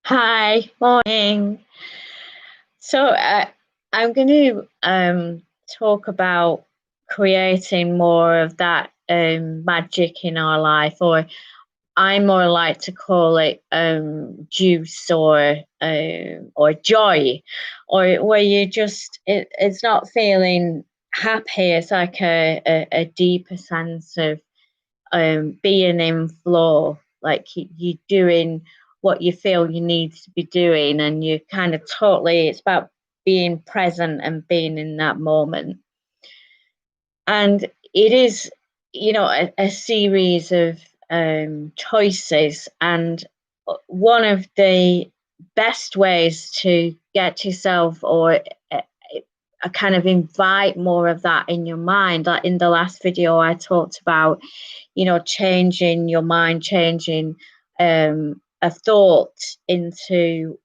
Hi, morning. So I'm going to talk about creating more of that magic in our life, or I more like to call it juice or joy, or where it's not feeling happy. It's like a deeper sense of being in flow, like you're doing what you feel you need to be doing, and you kind of totally, it's about being present and being in that moment. And it is, a series of choices. And one of the best ways to get yourself or kind of invite more of that in your mind, like in the last video I talked about, changing your mind, changing a thought into,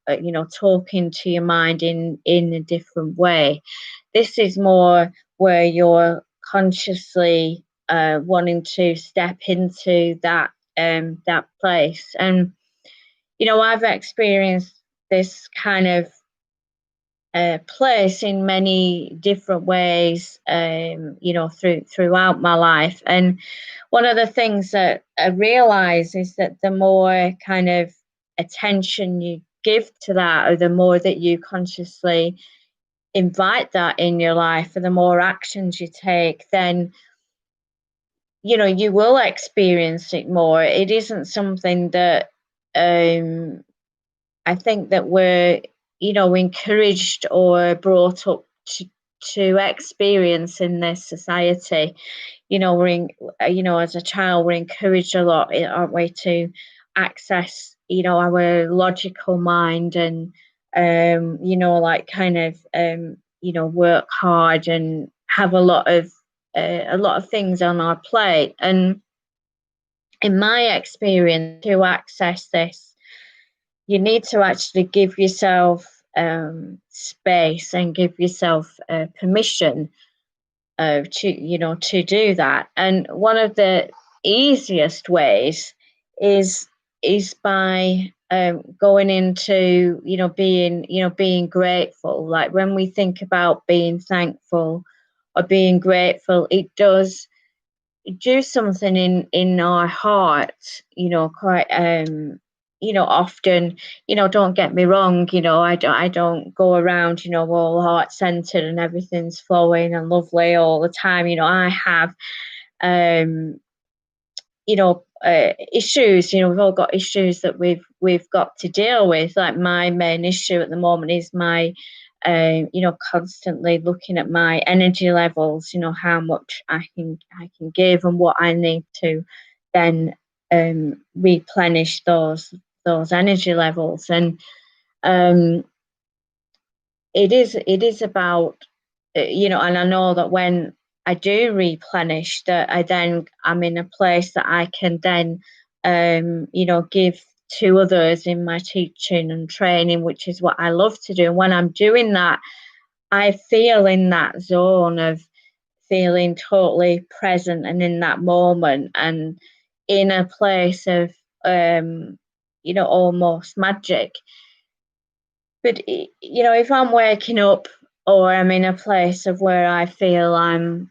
talking to your mind in a different way. This is more where you're consciously wanting to step into that place. And I've experienced this kind of place in many different ways, throughout my life. And one of the things that I realize is that the more kind of attention you give to that, or the more that you consciously invite that in your life, and the more actions you take, then you will experience it more. It isn't something that um I think that we're, encouraged or brought up to experience in this society. We're as a child, we're encouraged a lot, aren't we, to access, our logical mind, and like kind of work hard and have a lot of things on our plate. And in my experience, to access this, you need to actually give yourself space and give yourself permission to do that. And one of the easiest ways is by going into, being grateful. Like when we think about being thankful or being grateful, it does do something in our heart, quite often. Don't get me wrong, I don't go around, all heart centered and everything's flowing and lovely all the time. I have um issues. We've all got issues that we've got to deal with. Like my main issue at the moment is my constantly looking at my energy levels, how much I can give, and what I need to then replenish those energy levels. And um it is about, and I know that when I do replenish, that I'm in a place that I can then give to others in my teaching and training, which is what I love to do. And when I'm doing that, I feel in that zone of feeling totally present and in that moment, and in a place of almost magic. But if I'm waking up, or I'm in a place of where I feel I'm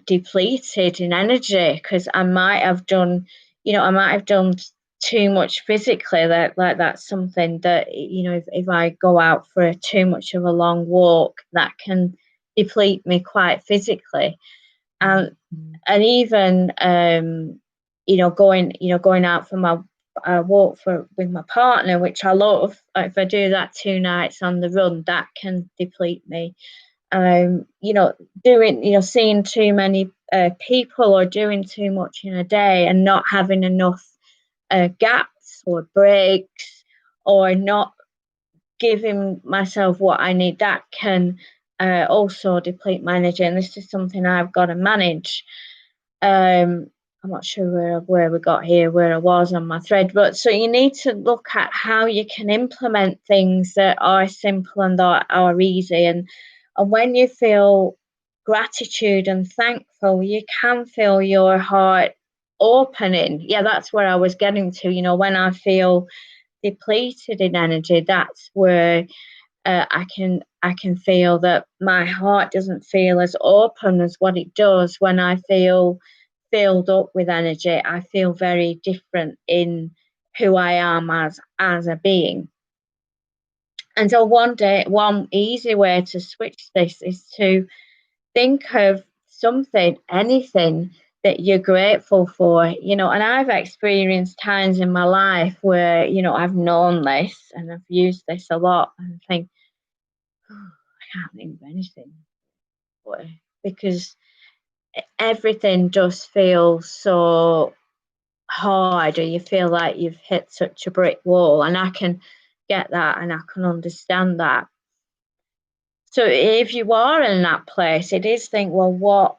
depleted in energy, because I might have done too much physically. Like that's something that, if I go out for too much of a long walk, that can deplete me quite physically. And even going out for my walk with my partner, which I love. If I do that 2 nights on the run, that can deplete me. Doing, seeing too many people, or doing too much in a day, and not having enough gaps or breaks, or not giving myself what I need, that can also deplete my energy. And this is something I've got to manage. I'm not sure where we got here, where I was on my thread, but so you need to look at how you can implement things that are simple and that are easy. And when you feel gratitude and thankful, you can feel your heart opening. Yeah, that's where I was getting to. When I feel depleted in energy, that's where I can feel that my heart doesn't feel as open as what it does when I feel filled up with energy. I feel very different in who I am as a being. And so one easy way to switch this is to think of something, anything that you're grateful for, and I've experienced times in my life where, I've known this and I've used this a lot and think, oh, I can't think of anything because everything just feels so hard, or you feel like you've hit such a brick wall, and I can get that and I can understand that. So if you are in that place, it is think, well, what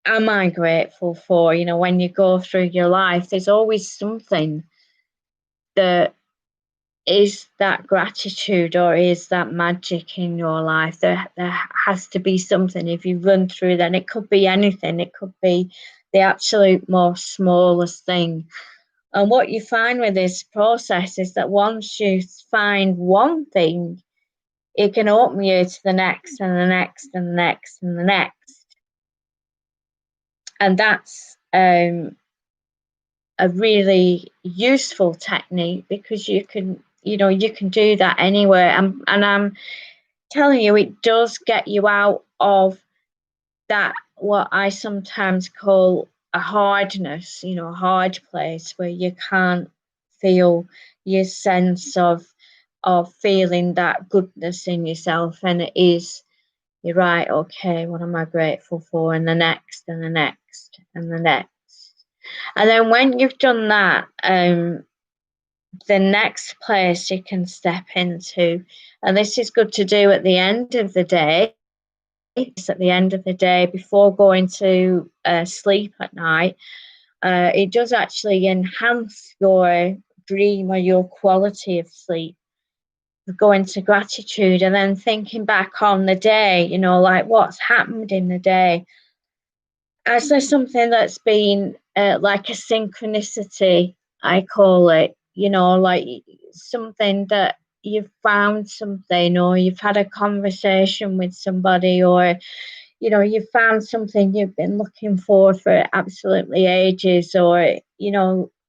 am I grateful for? When you go through your life, there's always something that is that gratitude or is that magic in your life. There has to be something. If you run through, then it could be anything. It could be the absolute most smallest thing. And what you find with this process is that once you find one thing, it can open you to the next and the next and the next and the next. And that's a really useful technique because you can do that anywhere. And I'm telling you, it does get you out of that, what I sometimes call a hardness, a hard place where you can't feel your sense of feeling that goodness in yourself. And it is, you're right, okay, what am I grateful for? And the next and the next and the next. And then when you've done that, the next place you can step into, and this is good to do at the end of the day, before going to sleep at night. It does actually enhance your dream or your quality of sleep. Going to gratitude and then thinking back on the day, like what's happened in the day. Is there something that's been like a synchronicity, I call it, like something that you've found something, or you've had a conversation with somebody, or you've found something you've been looking for absolutely ages, or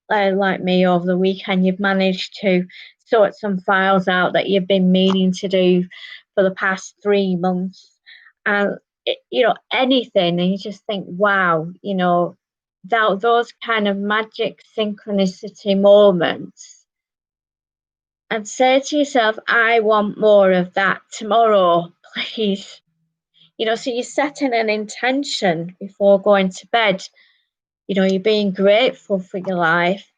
like me over the weekend, you've managed to sort some files out that you've been meaning to do for the past 3 months, and anything, and you just think, wow, those kind of magic synchronicity moments, and say to yourself, I want more of that tomorrow, please. So you're setting an intention before going to bed. You're being grateful for your life.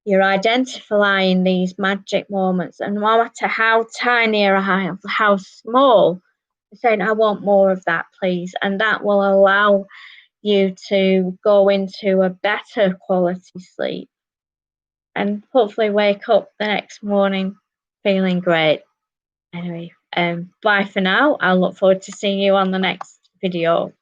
You're identifying these magic moments, and no matter how tiny or how small, you're saying, I want more of that, please. And that will allow you to go into a better quality sleep and hopefully wake up the next morning feeling great. Anyway, bye for now. I look forward to seeing you on the next video.